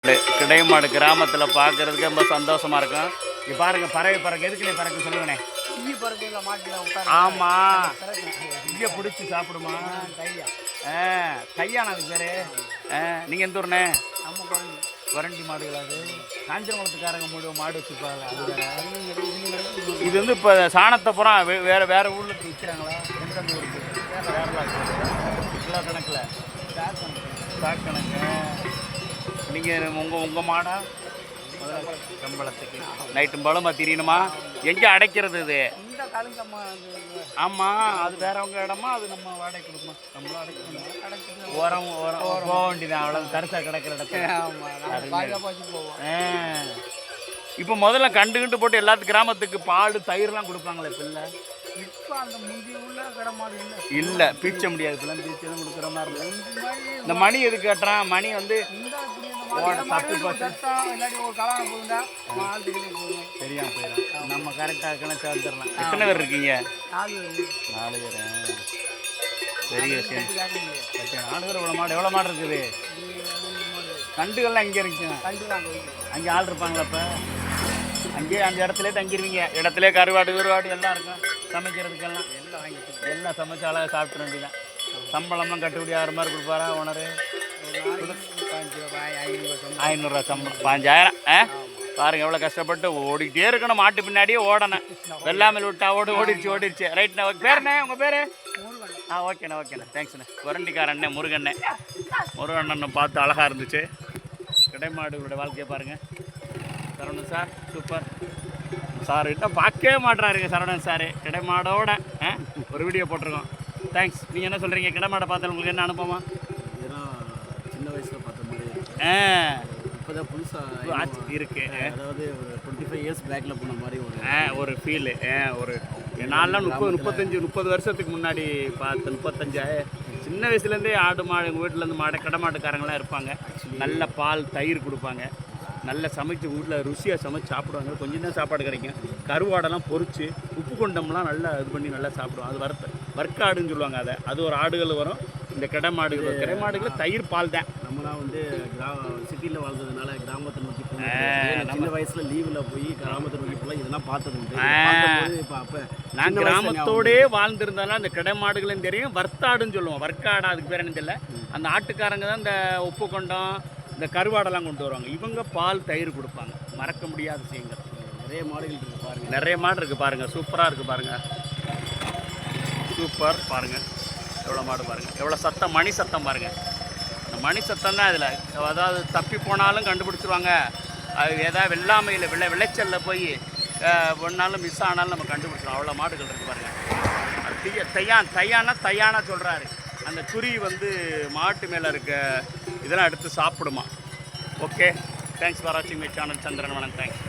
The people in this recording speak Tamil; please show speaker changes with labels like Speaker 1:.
Speaker 1: கிடைமாடு கிராமத்தில் பார்க்குறதுக்கு ரொம்ப சந்தோஷமாக இருக்கும். இங்கே பாருங்கள், பறவை பறக்க எதுக்குள்ளே பறக்க சொல்லுங்கண்ணே. ஆமாம், இங்கே பிடிச்சி சாப்பிடுமா கையாண்ணா அதுக்கு பேர். நீங்கள் எந்த ஊர்ண்ணே? வரண்டி மாடுகள். அது காஞ்சிரங்குளத்துக்காரங்க மாடு வச்சுருப்பாங்க. அது இது வந்து இப்போ சாணத்தை பூரா வேறு ஊரில் விற்கிறாங்களா? எந்தெந்த ஊருக்கு? கிலோ கணக்கில் ஸ்டாக் கணக்கு. நீங்கள் உங்கள் மாடா சம்பளத்துக்கு நைட்டும் பழமாக தெரியணுமா? எங்கே அடைக்கிறது இது? ஆமாம், அது வேறவங்க இடமா? அது நம்ம வாடகை கொடுக்குமா? நம்மளும் அடைக்கணும். ஓரம் போக வேண்டியதான். அவ்வளோ தரிசாக கிடக்கிற இடத்துல. இப்போ முதல்ல கண்டு போட்டு எல்லாத்துக்கும் கிராமத்துக்கு பால் தயிர்லாம் கொடுப்பாங்களே. பிள்ளை இப்போ அந்த முந்தி உள்ள கிடமாடு இல்லை, பீச்ச முடியாது. இப்பெல்லாம் பீச்சு தான் கொடுக்குற மாதிரி இல்லை. இந்த மணி எது கேட்டுறான்? மணி வந்து தப்பி போச்சு, சரியா போயிடும். நம்ம கரெக்டாக இருக்கணும், சேர்ந்துடலாம். எத்தனை பேர் இருக்கீங்க? 4 பேர். பெரிய விஷயம். 4 பேர். இவ்வளோ மாடு? எவ்வளோ மாடு இருக்குது? கண்டுகள்லாம் இங்கே இருக்குங்க. அங்கே ஆள் இருப்பாங்களா? இப்போ அங்கேயே அந்த இடத்துல தங்கிடுவீங்க. இடத்துல கருவாடு எல்லாம் இருக்கும். சமைக்கிறதுக்கெல்லாம் எல்லாம் சமைச்சு அழகாக சாப்பிட்ற வேண்டியதான். சம்பளம்லாம் கட்டுப்படி ஆகிற மாதிரி கொடுப்பாரா ஓனரு? 500 சம்பளம். 5000. பாருங்கள், எவ்வளோ கஷ்டப்பட்டு ஓடிக்கிட்டே இருக்கணும். மாட்டு பின்னாடியே ஓடணும். வெள்ளாமல் விட்டா ஓடிடுச்சு. ரைட்ண்ணே. பேருண்ணே? உங்கள் பேர்? ஓகேண்ணே. தேங்க்ஸ்ண்ணே. வரண்டிக்காரண்ணே முருகண்ணனை பார்த்து அழகாக இருந்துச்சு. கிடைமாடுகளோட வாழ்க்கையை பாருங்கள். Saravanan sir super sir. கிட்ட பார்க்கவே மாட்டுறாருங்க சரவணன் சார். கிடைமாடோட ஒரு வீடியோ போட்டிருக்கோம். தேங்க்ஸ். நீங்கள் என்ன சொல்கிறீங்க? கிடைமாடை பார்த்தா உங்களுக்கு என்ன அனுபவம்?
Speaker 2: சின்ன வயசில் பார்த்த மாதிரி இப்போ தான் புதுசாக
Speaker 1: இருக்குது.
Speaker 2: அதாவது ஒரு 25 இயர்ஸ் பேக்கில் போன மாதிரி
Speaker 1: ஒரு ஃபீலு. ஒரு நான்லாம் 30 வருஷத்துக்கு முன்னாடி பார்த்து 35 சின்ன வயசுலேருந்தே ஆடு மாடு எங்கள் வீட்டிலேருந்து கடைமாட்டுக்காரங்களாம் இருப்பாங்க. நல்ல பால் தயிர் கொடுப்பாங்க. நல்லா சமைச்சு வீட்டில் ருசியாக சமைச்சு சாப்பிடுவாங்க. கொஞ்சம் தான் சாப்பாடு கிடைக்கும். கருவாடெல்லாம் பொரிச்சு உப்பு கொண்டம்லாம் நல்லா இது பண்ணி நல்லா சாப்பிடுவோம். அது வர்க்காடுன்னு சொல்லுவாங்க. அது ஒரு ஆடுகள் வரும். இந்த கிடைமாடுகள் தயிர் பால் தான்.
Speaker 2: நம்மளாம் வந்து சிட்டியில் வாழ்ந்ததுனால கிராமத்தை நோக்கி சின்ன வயசில் லீவில் போய் கிராமத்தை நோக்கி போகலாம். இதெல்லாம் பார்த்தது இப்போ அப்போ
Speaker 1: நான் கிராமத்தோடே வாழ்ந்துருந்தாலும் அந்த கிடைமாடுகளும் தெரியும். வர்த்தாடுன்னு சொல்லுவோம். வர்க்காடா அதுக்கு பேர் என்ன தெரியல. அந்த ஆட்டுக்காரங்க தான் இந்த உப்பு கொண்டம் இந்த கருவாடெல்லாம் கொண்டு வருவாங்க. இவங்க பால் தயிர் கொடுப்பாங்க. மறக்க முடியாத விஷயங்கள்.
Speaker 2: நிறைய மாடுகள் இருக்குது பாருங்கள்.
Speaker 1: நிறைய மாடு இருக்குது பாருங்கள். சூப்பராக இருக்குது பாருங்கள். சூப்பர் பாருங்கள். எவ்வளோ மாடு பாருங்கள். எவ்வளோ சத்தம், மணி சத்தம் பாருங்கள். அந்த மணி சத்தம் தான் இதில். அதாவது தப்பி போனாலும் கண்டுபிடிச்சிருவாங்க. அது ஏதாவது வெள்ளாமையில் விளைச்சலில் போய் ஒன்றாலும் மிஸ் ஆனாலும் நம்ம கண்டுபிடிச்சிடும். அவ்வளோ மாடுகள் இருக்குது பாருங்கள். தையானா சொல்கிறாரு. அந்த குறி வந்து மாட்டு மேலே இருக்க இதெல்லாம் எடுத்து சாப்பிடுமா. ஓகே, தேங்க்ஸ் ஃபார் வாட்சிங் மை சேனல். சந்திரன் வணக்கம். தேங்க்ஸ்.